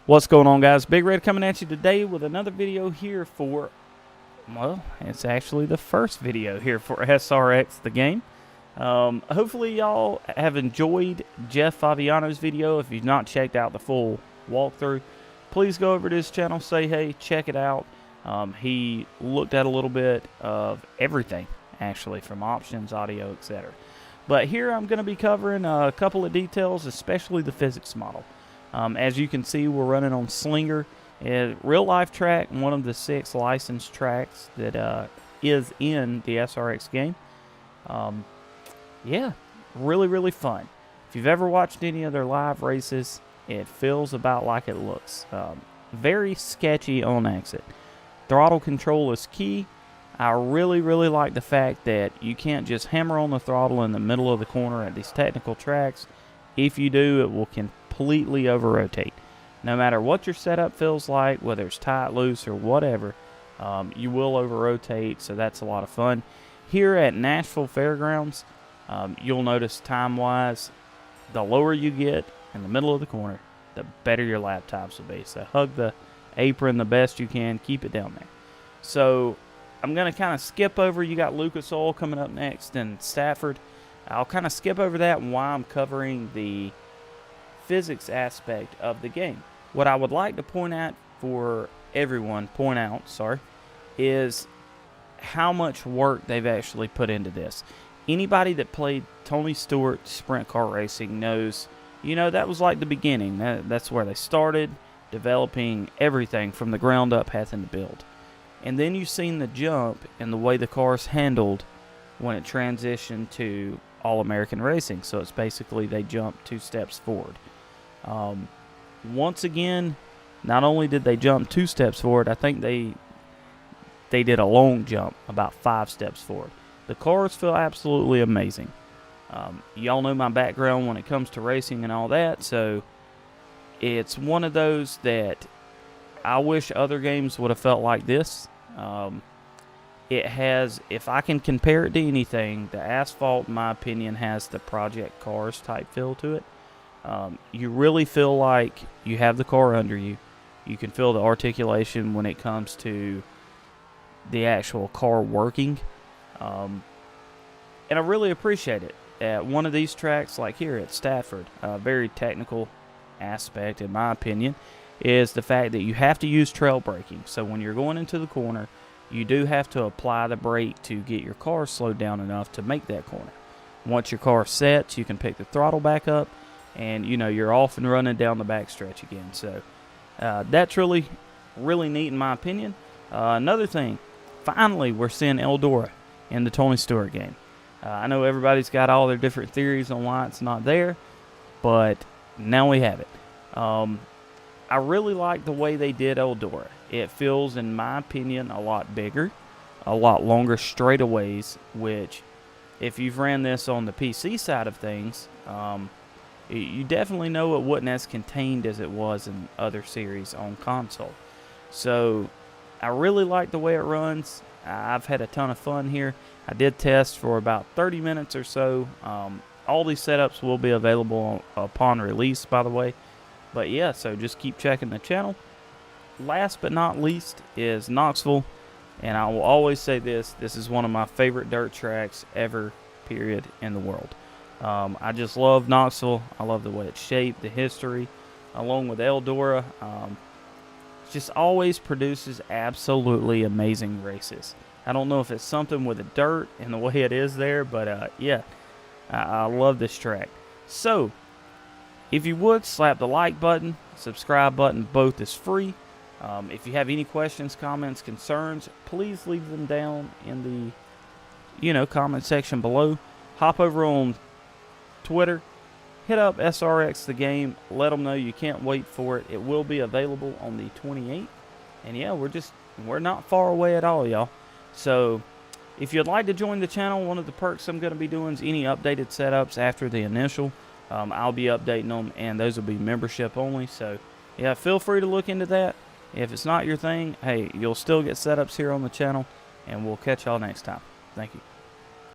What's going on, guys? Big Red coming at you today with another video here for, well, it's actually the first video here for SRX the game. Hopefully y'all have enjoyed Jeff Fabiano's video. If you've not checked out the full walkthrough, please go over to his channel, say hey, check it out. He looked at a little bit of everything, actually, from options, audio, etc. But here I'm going to be covering a couple of details, especially the physics model. As you can see, we're running on Slinger, a real-life track, one of the 6 licensed tracks that is in the SRX game. Yeah, really fun. If you've ever watched any of their live races, it feels about like it looks. Very sketchy on exit. Throttle control is key. I really like the fact that you can't just hammer on the throttle in the middle of the corner at these technical tracks. If you do, it will completely over-rotate. No matter what your setup feels like, whether it's tight, loose, or whatever, you will over-rotate, so that's a lot of fun. Here at Nashville Fairgrounds, you'll notice time-wise, the lower you get in the middle of the corner, the better your lap times will be. So hug the apron the best you can, keep it down there. So I'm going to kind of skip over, you got Lucas Oil coming up next and Stafford. I'll kind of skip over that and why I'm covering the physics aspect of the game. What I would like to point out, is how much work they've actually put into this. Anybody that played Tony Stewart sprint car racing knows, you know, that was like the beginning. That's where they started developing everything from the ground up, having to build. And then you've seen the jump and the way the car's handled when it transitioned to All-American Racing. So it's basically they jumped 2 steps forward. Once again, not only did they jump 2 steps forward, I think they did a long jump, about 5 steps forward. The cars feel absolutely amazing. Y'all know my background when it comes to racing and all that, so it's one of those that I wish other games would have felt like this. It has, if I can compare it to anything, the Asphalt, in my opinion, has the Project Cars type feel to it. You really feel like you have the car under you. You can feel the articulation when it comes to the actual car working. And I really appreciate it. At one of these tracks, like here at Stafford, a very technical aspect, in my opinion, is the fact that you have to use trail braking. So when you're going into the corner, you do have to apply the brake to get your car slowed down enough to make that corner. Once your car sets, you can pick the throttle back up, and you know you're off and running down the backstretch again. So that's really neat in my opinion. Another thing, finally we're seeing Eldora in the Tony Stewart game. I know everybody's got all their different theories on why it's not there, but now we have it. I really like the way they did Eldora. It feels, in my opinion, a lot bigger, a lot longer straightaways, which if you've ran this on the PC side of things, you definitely know it wasn't as contained as it was in other series on console. So I really like the way it runs. I've had a ton of fun here. I did test for about 30 minutes or so. All these setups will be available upon release, by the way. But yeah, so just keep checking the channel. Last but not least is Knoxville. And I will always say this is one of my favorite dirt tracks ever, period, in the world. I just love Knoxville. I love the way it's shaped, the history, along with Eldora. Just always produces absolutely amazing races. I don't know if it's something with the dirt and the way it is there, but yeah, I love this track. So, if you would, slap the like button, subscribe button, both is free. If you have any questions, comments, concerns, please leave them down in the, comment section below. Hop over on Twitter, hit up SRX the game, let them know you can't wait for it. It will be available on the 28th. And yeah, we're not far away at all, y'all. So if you'd like to join the channel, one of the perks I'm going to be doing is any updated setups after the initial. I'll be updating them, and those will be membership only. So yeah, feel free to look into that. If it's not your thing, hey, you'll still get setups here on the channel, and we'll catch y'all next time. Thank you.